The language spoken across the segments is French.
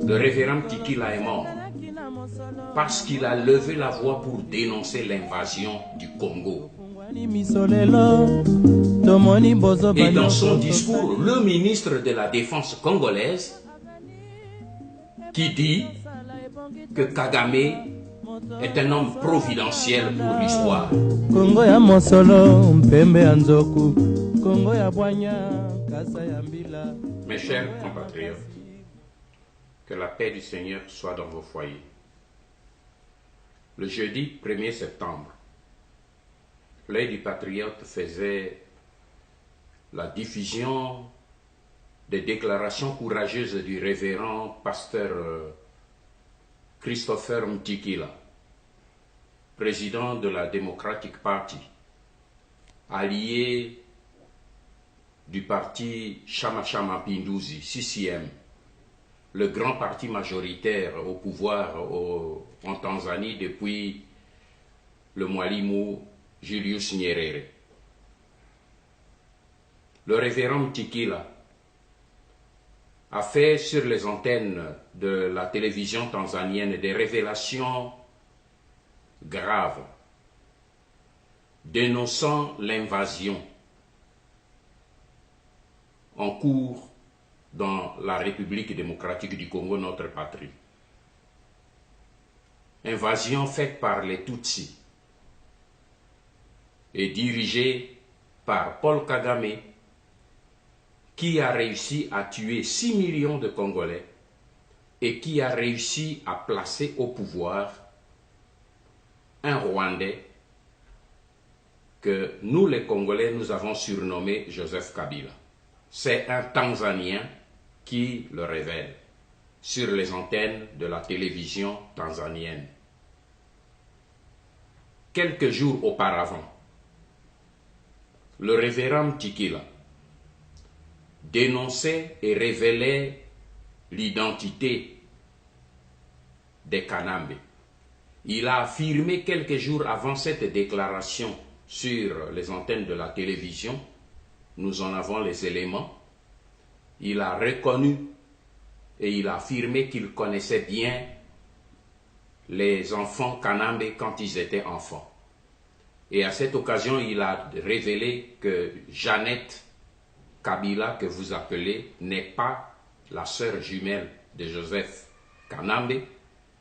Le révérend Tikila est mort parce qu'il a levé la voix pour dénoncer l'invasion du Congo. Et dans son discours, le ministre de la Défense congolaise qui dit que Kagame est un homme providentiel pour l'histoire. Mes chers compatriotes, que la paix du Seigneur soit dans vos foyers. Le jeudi 1er septembre, l'œil du patriote faisait la diffusion des déclarations courageuses du révérend pasteur Christopher Mtikila, président de la Democratic Party, allié du parti Chama Chama Pinduzi, CCM, le grand parti majoritaire au pouvoir en Tanzanie depuis le Mwalimu Julius Nyerere. Le révérend Mtikila a fait sur les antennes de la télévision tanzanienne des révélations graves, dénonçant l'invasion en cours dans la République démocratique du Congo, notre patrie. Invasion faite par les Tutsis et dirigée par Paul Kagame, qui a réussi à tuer 6 millions de Congolais et qui a réussi à placer au pouvoir un Rwandais que nous les Congolais nous avons surnommé Joseph Kabila. C'est un Tanzanien qui le révèle sur les antennes de la télévision tanzanienne. Quelques jours auparavant, le révérend Mtikila dénonçait et révélait l'identité des Kanambe. Il a affirmé quelques jours avant cette déclaration sur les antennes de la télévision, nous en avons les éléments, il a reconnu et il a affirmé qu'il connaissait bien les enfants Kanambe quand ils étaient enfants. Et à cette occasion, il a révélé que Jeannette Kabila, que vous appelez, n'est pas la sœur jumelle de Joseph Kanambe,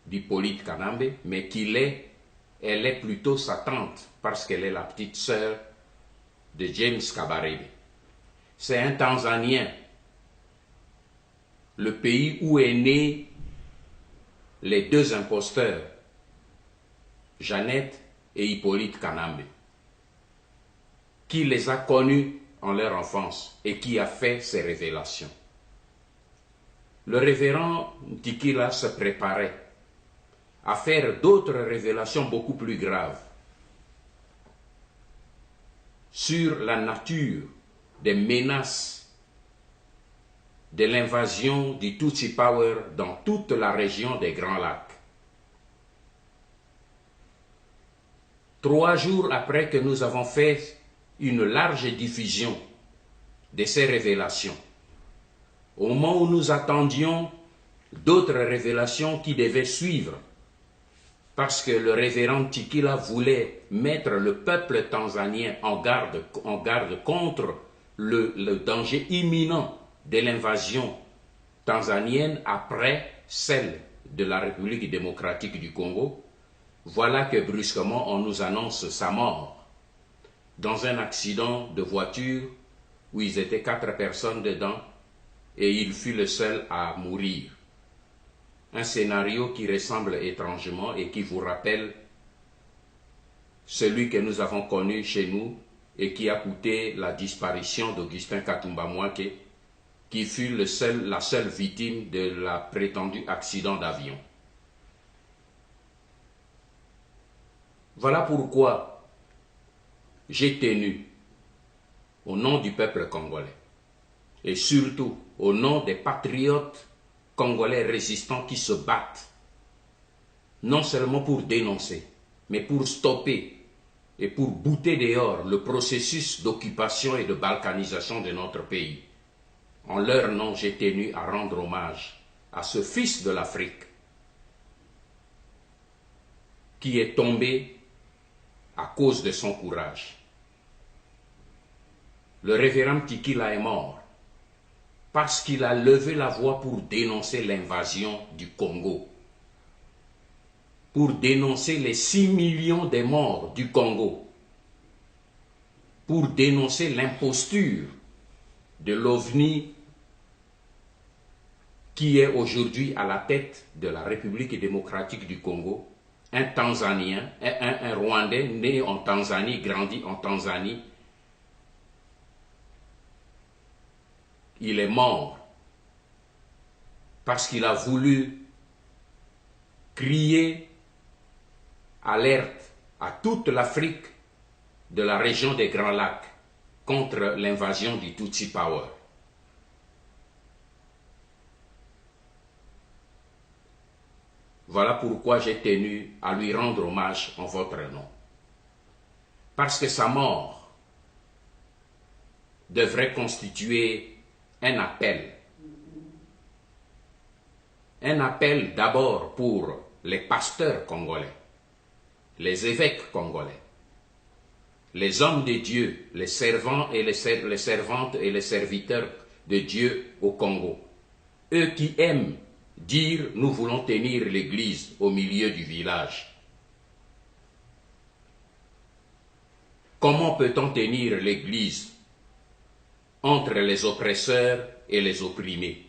d'Hippolyte Kanambe, mais elle est plutôt sa tante, parce qu'elle est la petite sœur de James Kabarebe. C'est un Tanzanien, le pays où est né les deux imposteurs, Jeannette et Hippolyte Kanambe, qui les a connus en leur enfance et qui a fait ces révélations. Le révérend Mtikila se préparait à faire d'autres révélations beaucoup plus graves sur la nature des menaces de l'invasion du Tutsi Power dans toute la région des Grands Lacs. 3 jours après que nous avons fait une large diffusion de ces révélations, au moment où nous attendions d'autres révélations qui devaient suivre, parce que le révérend Tikila voulait mettre le peuple tanzanien en garde contre le danger imminent de l'invasion tanzanienne après celle de la République démocratique du Congo. Voilà que brusquement on nous annonce sa mort dans un accident de voiture où ils étaient 4 personnes dedans et il fut le seul à mourir. Un scénario qui ressemble étrangement et qui vous rappelle celui que nous avons connu chez nous et qui a coûté la disparition d'Augustin Katumba Mwake, qui fut la seule victime de la prétendue accident d'avion. Voilà pourquoi j'ai tenu, au nom du peuple congolais, et surtout au nom des patriotes congolais résistants qui se battent, non seulement pour dénoncer, mais pour stopper et pour bouter dehors le processus d'occupation et de balkanisation de notre pays. En leur nom, j'ai tenu à rendre hommage à ce fils de l'Afrique qui est tombé à cause de son courage. Le révérend Tikila est mort parce qu'il a levé la voix pour dénoncer l'invasion du Congo, pour dénoncer les 6 millions de morts du Congo, pour dénoncer l'imposture de l'OVNI qui est aujourd'hui à la tête de la République démocratique du Congo, un Tanzanien, un Rwandais né en Tanzanie, grandi en Tanzanie. Il est mort parce qu'il a voulu crier alerte à toute l'Afrique de la région des Grands Lacs contre l'invasion du Tutsi Power. Voilà pourquoi j'ai tenu à lui rendre hommage en votre nom. Parce que sa mort devrait constituer un appel. Un appel d'abord pour les pasteurs congolais, les évêques congolais, les hommes de Dieu, les servants et les servantes et les serviteurs de Dieu au Congo. Eux qui aiment dire « nous voulons tenir l'église au milieu du village ». Comment peut-on tenir l'église entre les oppresseurs et les opprimés?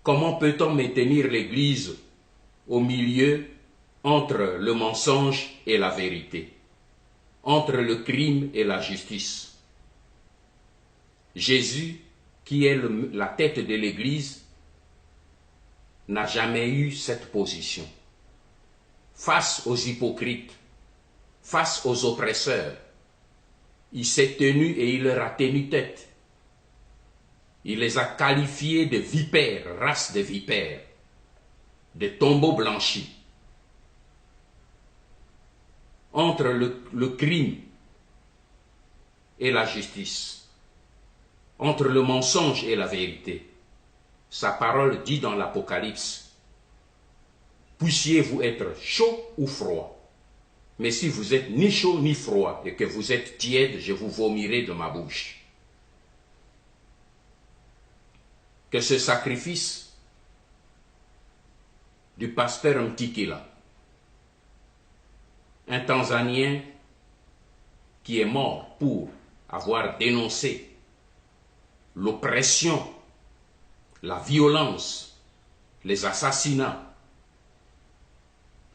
Comment peut-on maintenir l'église au milieu entre le mensonge et la vérité, entre le crime et la justice? Jésus, qui est la tête de l'église, n'a jamais eu cette position. Face aux hypocrites, face aux oppresseurs, il s'est tenu et il leur a tenu tête. Il les a qualifiés de vipères, race de vipères, de tombeaux blanchis. Entre le crime et la justice, entre le mensonge et la vérité, sa parole dit dans l'Apocalypse, puissiez-vous être chaud ou froid. Mais si vous êtes ni chaud ni froid et que vous êtes tiède, je vous vomirai de ma bouche. Que ce sacrifice du pasteur Mtikila, un Tanzanien qui est mort pour avoir dénoncé l'oppression, la violence, les assassinats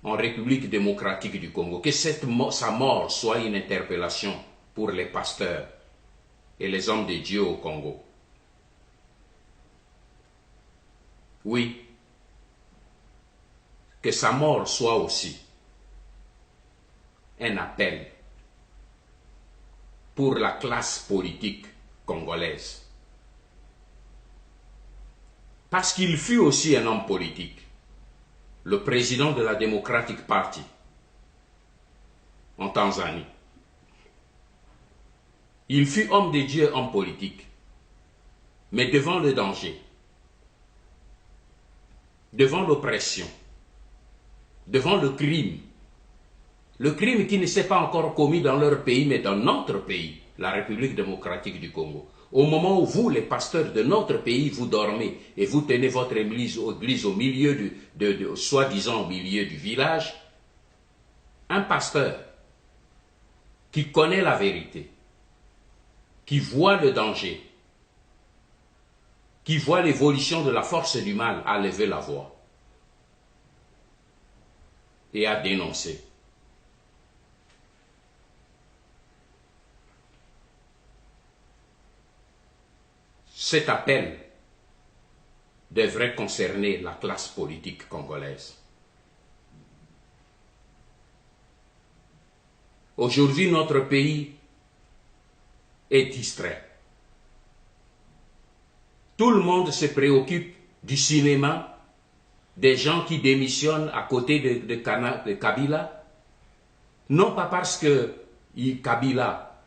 en République démocratique du Congo, que sa mort soit une interpellation pour les pasteurs et les hommes de Dieu au Congo. Oui, que sa mort soit aussi un appel pour la classe politique congolaise. Parce qu'il fut aussi un homme politique, le président de la Democratic Party en Tanzanie. Il fut homme de Dieu, homme politique, mais devant le danger, devant l'oppression, devant le crime qui ne s'est pas encore commis dans leur pays, mais dans notre pays, la République démocratique du Congo. Au moment où vous, les pasteurs de notre pays, vous dormez et vous tenez votre église au milieu soi-disant au milieu du village, un pasteur qui connaît la vérité, qui voit le danger, qui voit l'évolution de la force du mal, a levé la voix et a dénoncé. Cet appel devrait concerner la classe politique congolaise. Aujourd'hui, notre pays est distrait. Tout le monde se préoccupe du cinéma, des gens qui démissionnent à côté de Kabila, Non pas parce que Kabila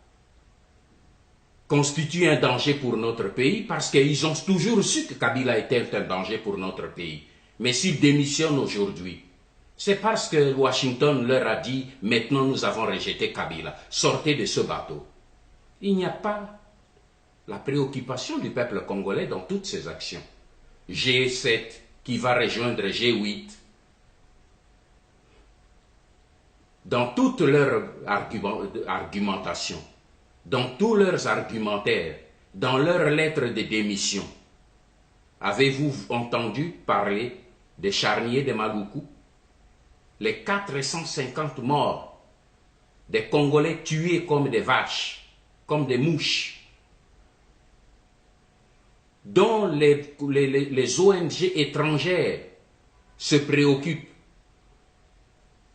constitue un danger pour notre pays, parce qu'ils ont toujours su que Kabila était un danger pour notre pays. Mais s'ils démissionnent aujourd'hui, c'est parce que Washington leur a dit « Maintenant, nous avons rejeté Kabila. Sortez de ce bateau. » Il n'y a pas la préoccupation du peuple congolais dans toutes ces actions. G7 qui va rejoindre G8. Dans toute leur argumentation, dans tous leurs argumentaires, dans leurs lettres de démission, avez-vous entendu parler des charniers de Maluku? Les 450 morts, des Congolais tués comme des vaches, comme des mouches, dont les ONG étrangères se préoccupent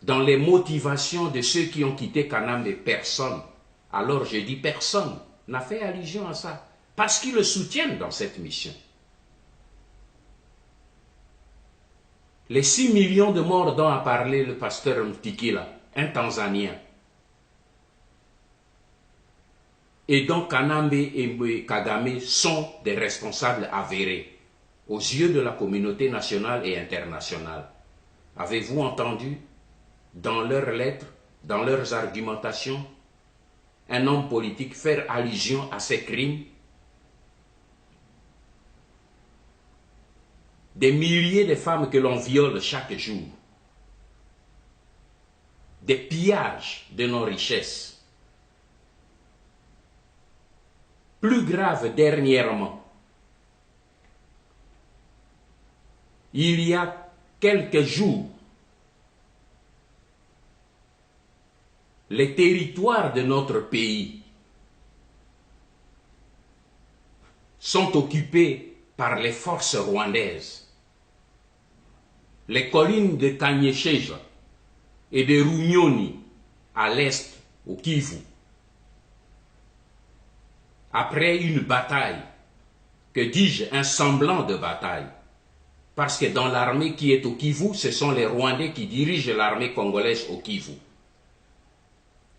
dans les motivations de ceux qui ont quitté Kanambe. Personne, alors je dis personne, n'a fait allusion à ça, parce qu'ils le soutiennent dans cette mission. Les 6 millions de morts dont a parlé le pasteur Mtikila, un Tanzanien, et dont Kanambe et Kagame sont des responsables avérés aux yeux de la communauté nationale et internationale. Avez-vous entendu dans leurs lettres, dans leurs argumentations, un homme politique faire allusion à ces crimes? Des milliers de femmes que l'on viole chaque jour, des pillages de nos richesses. Plus grave dernièrement, il y a quelques jours, les territoires de notre pays sont occupés par les forces rwandaises. Les collines de Kanyesheja et de Runyoni à l'est, au Kivu, après une bataille, que dis-je, un semblant de bataille, parce que dans l'armée qui est au Kivu, ce sont les Rwandais qui dirigent l'armée congolaise au Kivu.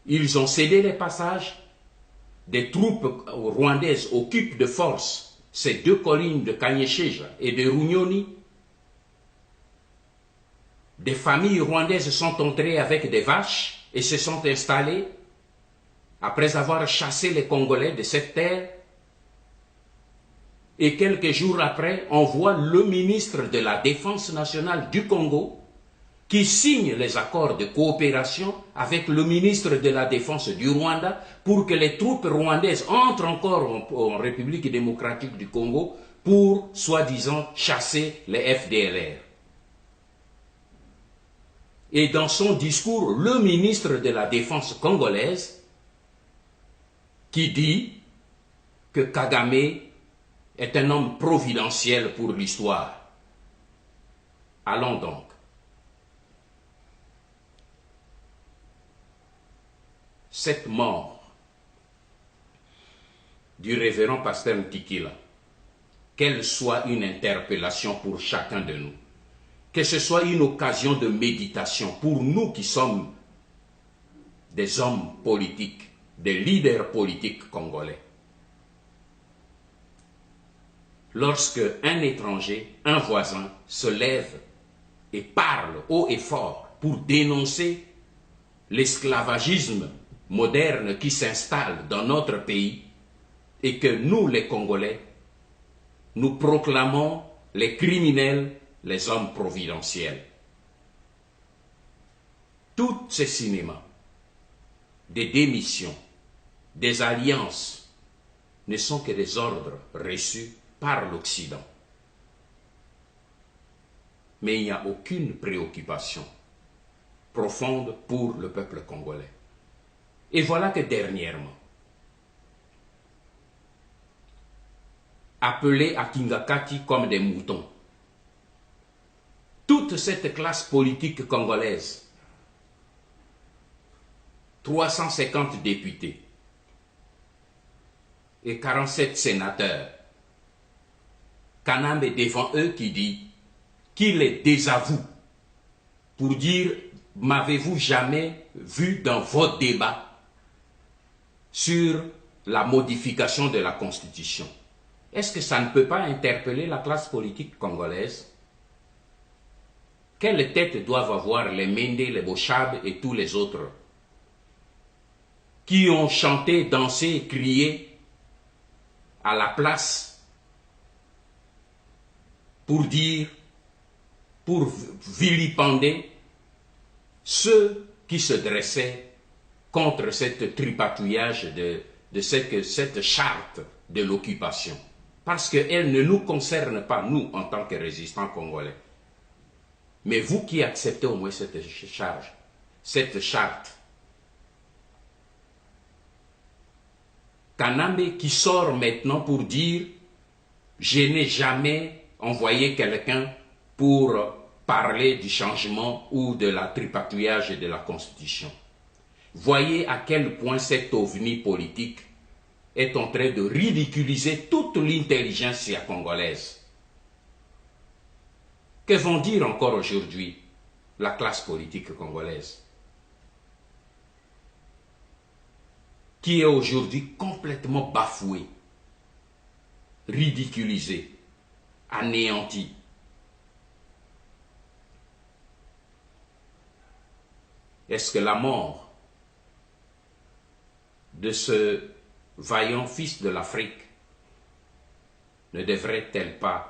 Ils ont cédé les passages, des troupes rwandaises occupent de force ces deux collines de Kanyesheja et de Runyoni. Des familles rwandaises sont entrées avec des vaches et se sont installées après avoir chassé les Congolais de cette terre. Et quelques jours après, on voit le ministre de la Défense nationale du Congo qui signe les accords de coopération avec le ministre de la Défense du Rwanda pour que les troupes rwandaises entrent encore en République démocratique du Congo pour, soi-disant, chasser les FDLR. Et dans son discours, le ministre de la Défense congolaise qui dit que Kagame est un homme providentiel pour l'histoire. Allons donc. Cette mort du révérend pasteur Mtikila, qu'elle soit une interpellation pour chacun de nous, que ce soit une occasion de méditation pour nous qui sommes des hommes politiques, des leaders politiques congolais. Lorsque un étranger, un voisin, se lève et parle haut et fort pour dénoncer l'esclavagisme moderne qui s'installe dans notre pays et que nous, les Congolais, nous proclamons les criminels, les hommes providentiels. Tous ces cinémas, des démissions, des alliances, ne sont que des ordres reçus par l'Occident. Mais il n'y a aucune préoccupation profonde pour le peuple congolais. Et voilà que dernièrement, appelés à Kingakati comme des moutons, toute cette classe politique congolaise, 350 députés et 47 sénateurs, Kanambe est devant eux qui dit qu'il les désavoue pour dire m'avez-vous jamais vu dans vos débats sur la modification de la Constitution? Est-ce que ça ne peut pas interpeller la classe politique congolaise? Quelle tête doivent avoir les Mende, les Bochab et tous les autres qui ont chanté, dansé, crié à la place pour dire, pour vilipender ceux qui se dressaient contre cette tripatouillage de cette charte de l'occupation? Parce qu'elle ne nous concerne pas, nous, en tant que résistants congolais. Mais vous qui acceptez au moins cette charge, cette charte, Kanambe qui sort maintenant pour dire « Je n'ai jamais envoyé quelqu'un pour parler du changement ou de la tripatouillage de la Constitution. » Voyez à quel point cet ovni politique est en train de ridiculiser toute l'intelligentsia congolaise. Que vont dire encore aujourd'hui la classe politique congolaise, qui est aujourd'hui complètement bafouée, ridiculisée, anéantie? Est-ce que la mort de ce vaillant fils de l'Afrique ne devrait-elle pas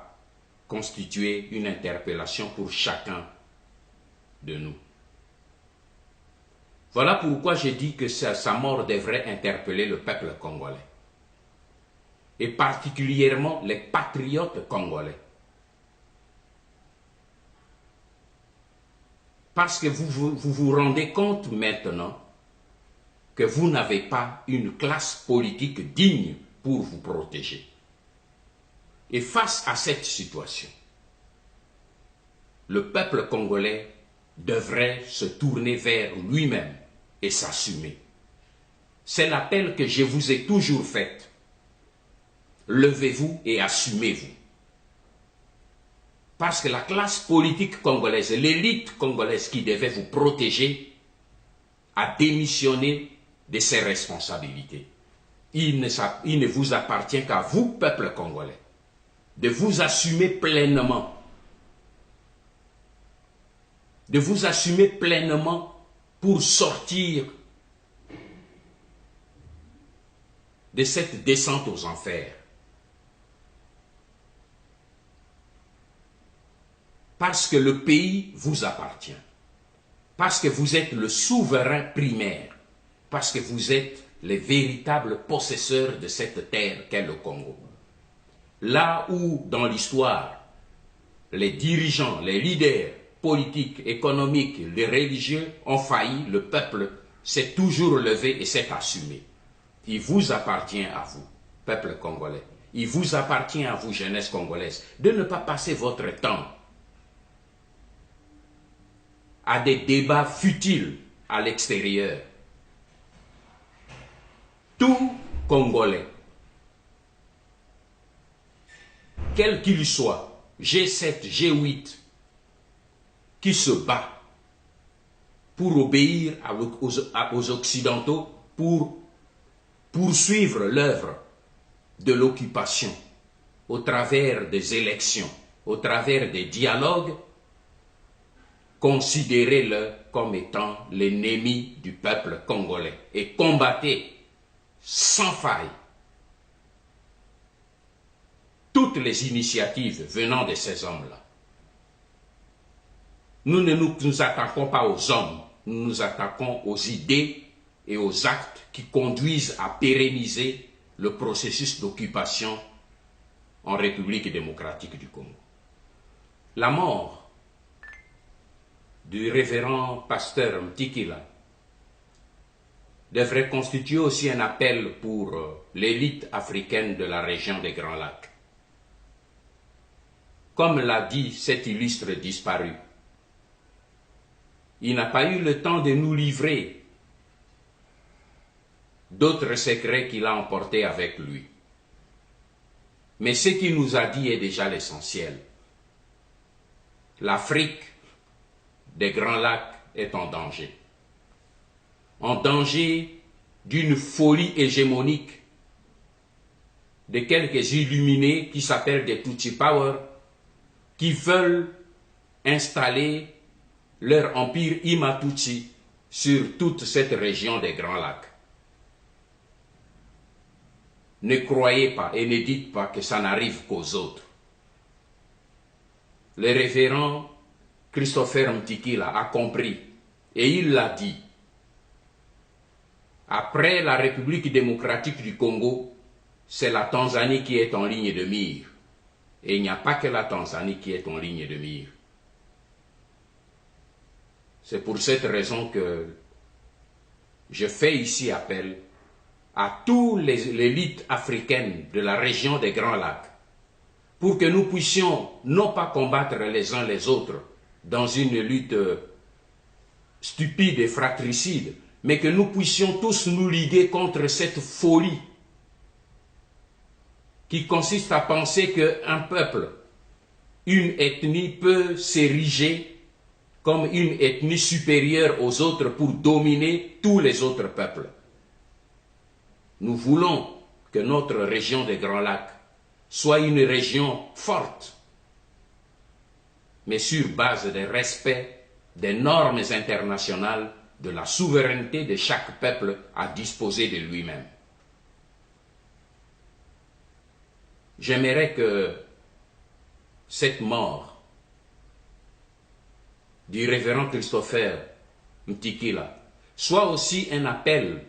constituer une interpellation pour chacun de nous? Voilà pourquoi j'ai dit que sa mort devrait interpeller le peuple congolais, et particulièrement les patriotes congolais. Parce que vous vous rendez compte maintenant que vous n'avez pas une classe politique digne pour vous protéger. Et face à cette situation, le peuple congolais devrait se tourner vers lui-même et s'assumer. C'est l'appel que je vous ai toujours fait. Levez-vous et assumez-vous. Parce que la classe politique congolaise, l'élite congolaise qui devait vous protéger, a démissionné de ses responsabilités. Il ne vous appartient qu'à vous, peuple congolais, de vous assumer pleinement. De vous assumer pleinement pour sortir de cette descente aux enfers. Parce que le pays vous appartient. Parce que vous êtes le souverain primaire. Parce que vous êtes les véritables possesseurs de cette terre qu'est le Congo. Là où, dans l'histoire, les dirigeants, les leaders politiques, économiques, les religieux ont failli, le peuple s'est toujours levé et s'est assumé. Il vous appartient à vous, peuple congolais. Il vous appartient à vous, jeunesse congolaise, de ne pas passer votre temps à des débats futiles à l'extérieur. Tout Congolais, quel qu'il soit, G7, G8, qui se bat pour obéir aux Occidentaux, pour poursuivre l'œuvre de l'occupation au travers des élections, au travers des dialogues, considérez-le comme étant l'ennemi du peuple congolais et combattez sans faille toutes les initiatives venant de ces hommes-là. Nous ne nous attaquons pas aux hommes, nous nous attaquons aux idées et aux actes qui conduisent à pérenniser le processus d'occupation en République démocratique du Congo. La mort du révérend pasteur Mtikila devrait constituer aussi un appel pour l'élite africaine de la région des Grands Lacs. Comme l'a dit cet illustre disparu, il n'a pas eu le temps de nous livrer d'autres secrets qu'il a emportés avec lui. Mais ce qu'il nous a dit est déjà l'essentiel. L'Afrique des Grands Lacs est en danger. En danger d'une folie hégémonique de quelques illuminés qui s'appellent des Tutsi Power, qui veulent installer leur empire Imatutsi sur toute cette région des Grands Lacs. Ne croyez pas et ne dites pas que ça n'arrive qu'aux autres. Le révérend Christopher Mtikila a compris et il l'a dit. Après la République démocratique du Congo, c'est la Tanzanie qui est en ligne de mire. Et il n'y a pas que la Tanzanie qui est en ligne de mire. C'est pour cette raison que je fais ici appel à toute l'élite africaine de la région des Grands Lacs pour que nous puissions non pas combattre les uns les autres dans une lutte stupide et fratricide, mais que nous puissions tous nous liguer contre cette folie qui consiste à penser qu'un peuple, une ethnie peut s'ériger comme une ethnie supérieure aux autres pour dominer tous les autres peuples. Nous voulons que notre région des Grands Lacs soit une région forte, mais sur base de respect des normes internationales, de la souveraineté de chaque peuple à disposer de lui-même. J'aimerais que cette mort du révérend Christopher Mtikila soit aussi un appel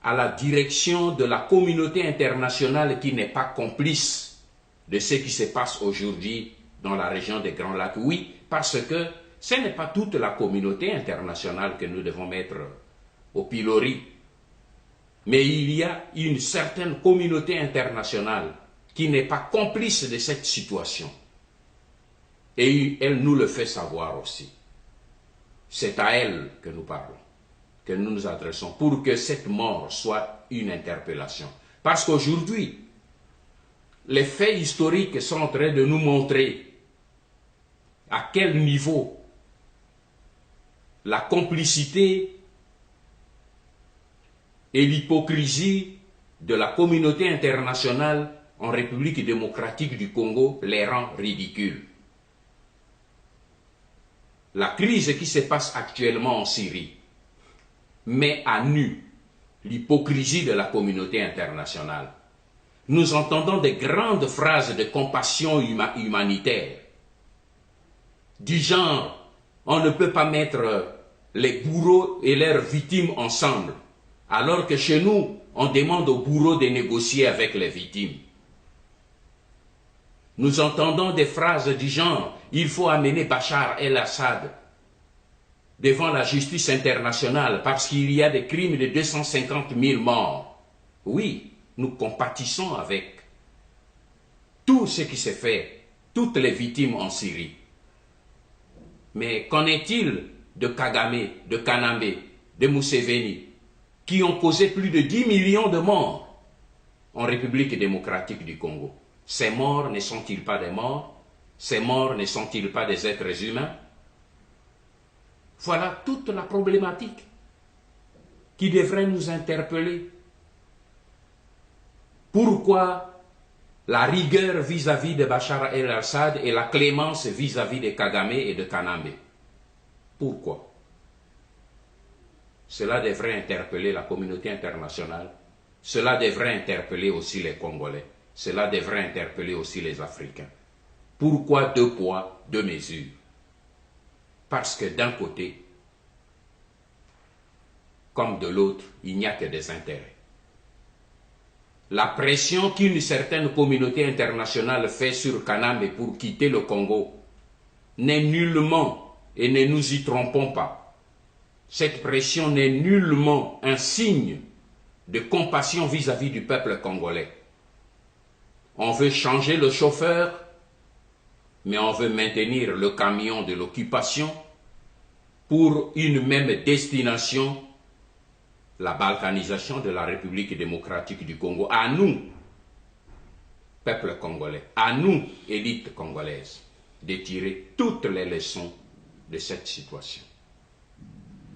à la direction de la communauté internationale qui n'est pas complice de ce qui se passe aujourd'hui dans la région des Grands Lacs. Oui, parce que ce n'est pas toute la communauté internationale que nous devons mettre au pilori, mais il y a une certaine communauté internationale qui n'est pas complice de cette situation. Et elle nous le fait savoir aussi. C'est à elle que nous parlons, que nous nous adressons, pour que cette mort soit une interpellation. Parce qu'aujourd'hui, les faits historiques sont en train de nous montrer à quel niveau la complicité et l'hypocrisie de la communauté internationale en République démocratique du Congo les rend ridicules. La crise qui se passe actuellement en Syrie met à nu l'hypocrisie de la communauté internationale. Nous entendons des grandes phrases de compassion humanitaire, du genre « on ne peut pas mettre les bourreaux et leurs victimes ensemble », alors que chez nous, on demande aux bourreaux de négocier avec les victimes. Nous entendons des phrases du genre « il faut amener Bachar el-Assad devant la justice internationale parce qu'il y a des crimes de 250 000 morts ». Oui, nous compatissons avec tout ce qui s'est fait, toutes les victimes en Syrie. Mais qu'en est-il de Kagame, de Kanambe, de Museveni, qui ont causé plus de 10 millions de morts en République démocratique du Congo? Ces morts ne sont-ils pas des morts? Ces morts ne sont-ils pas des êtres humains? Voilà toute la problématique qui devrait nous interpeller. Pourquoi la rigueur vis-à-vis de Bachar el-Assad et la clémence vis-à-vis de Kagame et de Kanambe? Pourquoi? Cela devrait interpeller la communauté internationale. Cela devrait interpeller aussi les Congolais. Cela devrait interpeller aussi les Africains. Pourquoi deux poids, deux mesures? Parce que d'un côté, comme de l'autre, il n'y a que des intérêts. La pression qu'une certaine communauté internationale fait sur Kanambe pour quitter le Congo n'est nullement, et ne nous y trompons pas, cette pression n'est nullement un signe de compassion vis-à-vis du peuple congolais. On veut changer le chauffeur, mais on veut maintenir le camion de l'occupation pour une même destination, la balkanisation de la République démocratique du Congo. À nous, peuple congolais, à nous, élite congolaise, de tirer toutes les leçons de cette situation.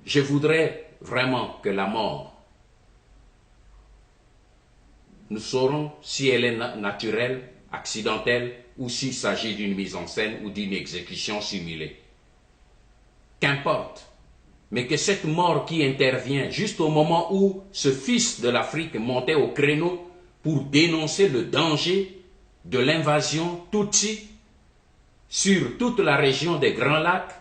je voudrais vraiment que la mort, nous saurons si elle est naturelle, accidentelle, ou s'il s'agit d'une mise en scène ou d'une exécution simulée. Qu'importe, mais que cette mort qui intervient juste au moment où ce fils de l'Afrique montait au créneau pour dénoncer le danger de l'invasion Tutsi sur toute la région des Grands Lacs,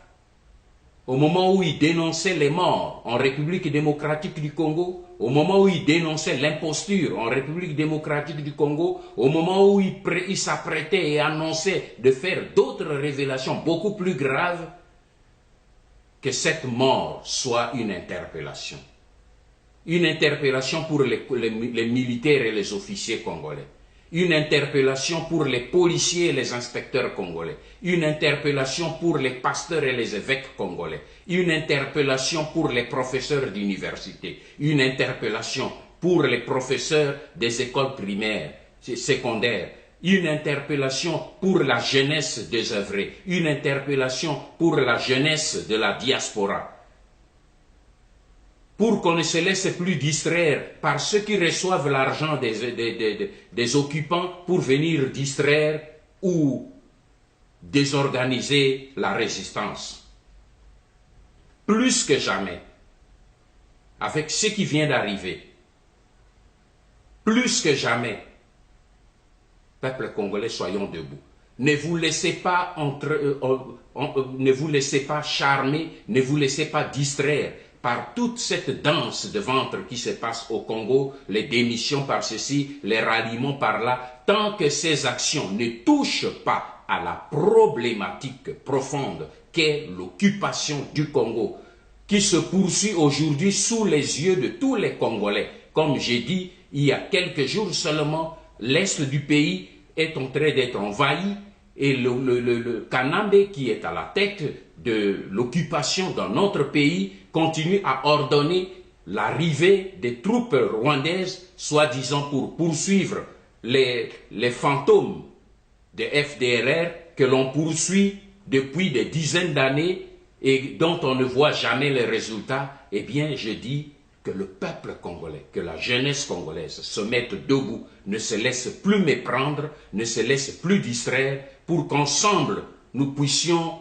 au moment où il dénonçait les morts en République démocratique du Congo, au moment où il dénonçait l'imposture en République démocratique du Congo, au moment où il s'apprêtait et annonçait de faire d'autres révélations beaucoup plus graves, que cette mort soit une interpellation. Une interpellation pour les militaires et les officiers congolais. Une interpellation pour les policiers et les inspecteurs congolais. Une interpellation pour les pasteurs et les évêques congolais. Une interpellation pour les professeurs d'université. Une interpellation pour les professeurs des écoles primaires, secondaires. Une interpellation pour la jeunesse désœuvrée. Une interpellation pour la jeunesse de la diaspora. Pour qu'on ne se laisse plus distraire par ceux qui reçoivent l'argent des occupants pour venir distraire ou désorganiser la résistance. Plus que jamais, avec ce qui vient d'arriver, plus que jamais, peuple congolais, soyons debout. Ne vous laissez pas ne vous laissez pas charmer, ne vous laissez pas distraire par toute cette danse de ventre qui se passe au Congo, les démissions par ceci, les ralliements par là, tant que ces actions ne touchent pas à la problématique profonde qu'est l'occupation du Congo, qui se poursuit aujourd'hui sous les yeux de tous les Congolais. Comme j'ai dit, il y a quelques jours seulement, l'Est du pays est en train d'être envahi et le Kanambe, qui est à la tête de l'occupation dans notre pays, continue à ordonner l'arrivée des troupes rwandaises, soi-disant pour poursuivre les fantômes de FDLR que l'on poursuit depuis des dizaines d'années et dont on ne voit jamais les résultats. Eh bien, je dis que le peuple congolais, que la jeunesse congolaise se mette debout, ne se laisse plus méprendre, ne se laisse plus distraire, pour qu'ensemble nous puissions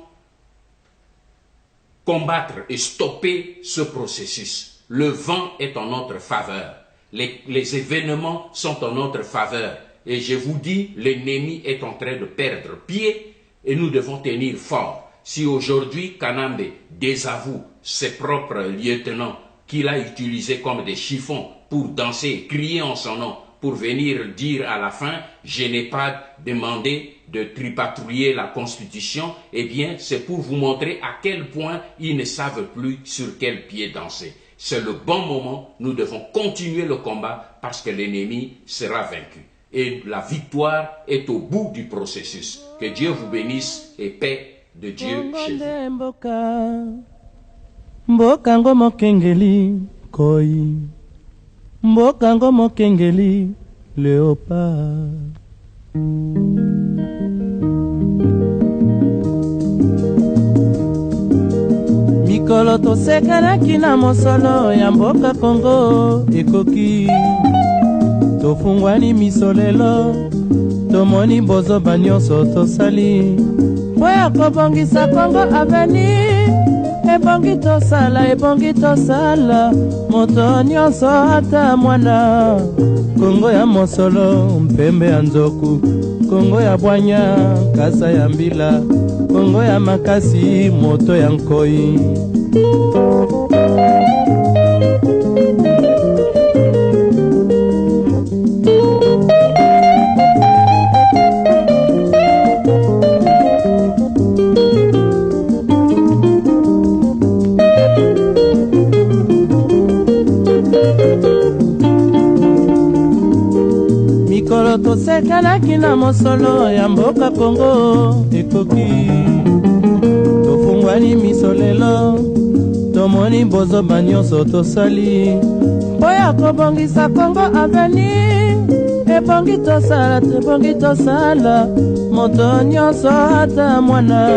combattre et stopper ce processus. Le vent est en notre faveur, les événements sont en notre faveur, et je vous dis, l'ennemi est en train de perdre pied et nous devons tenir fort. Si aujourd'hui Kanambe désavoue ses propres lieutenants qu'il a utilisés comme des chiffons pour danser et crier en son nom, pour venir dire à la fin, je n'ai pas demandé de tripatouiller la Constitution, eh bien, c'est pour vous montrer à quel point ils ne savent plus sur quel pied danser. C'est le bon moment, nous devons continuer le combat parce que l'ennemi sera vaincu. Et la victoire est au bout du processus. Que Dieu vous bénisse et paix de Dieu chez vous. Mbokango mokengeli koi, mbokango mokengeli léopard. Mikolo tosekanaki na mosolo ya mboka Kongo ekoki, tofungwani misolelo, tomoni bozoba nyonso tosali po ya kobongisa Kongo aveni. Ebongi tosala, moto nyonso ata mwana. Kongo ya mosolo, mpembe ya nzoku, Kongo ya bwanya, kasa ya mbila, Kongo ya makasi, moto ya nkoi. Mikolo tosekanaki na mosolo ya mboka Kongo ekoki, tofungwani misolelo, tomoni bozoba nyonso tosali po ya kobongisa Kongo aveni. Ebongi tosala, moto nyonso ata mwana.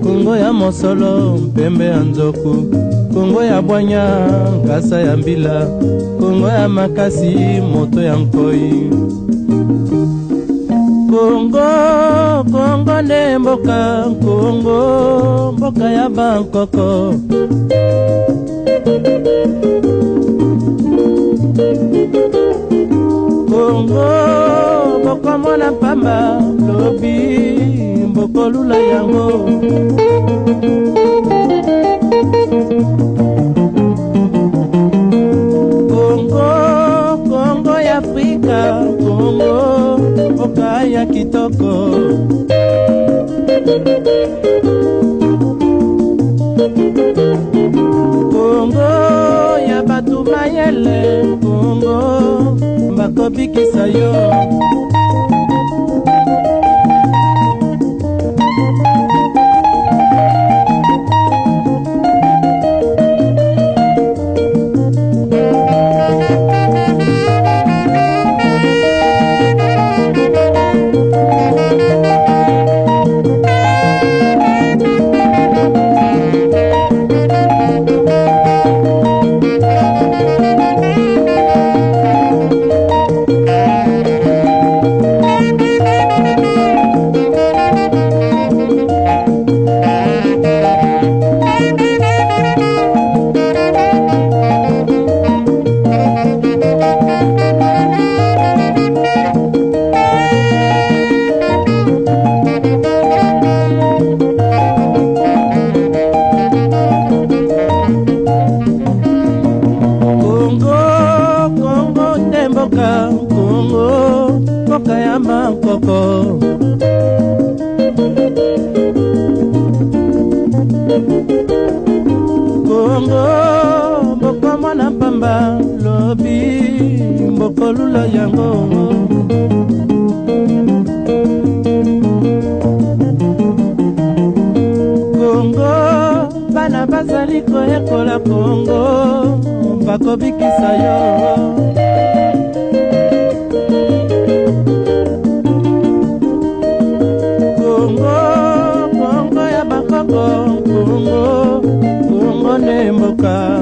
Kongo ya mosolo, mpembe ya nzoku, Kongo ya bwanya nkasa ya mbila, Kongo ya makasi moto ya nkoi. Kongo, Kongo nde mboka, Kongo mboka ya bankoko. Kongo boko mona pamba lobi mboko lula yango. Kongo, Kongo ya Afrika, Kongo mboka ya kitoko. Kongo ya batu mayele, Kongo bakobikisa yo. Kongo, mboka ya bankoko. Kongo, mboka mwana pamba lobi mboko lula yango. Kongo, bana bazali koyekola Kongo, bakobikisa yo. Kongo, Kongo ya bakoko, Kongo, Kongo ne mboka.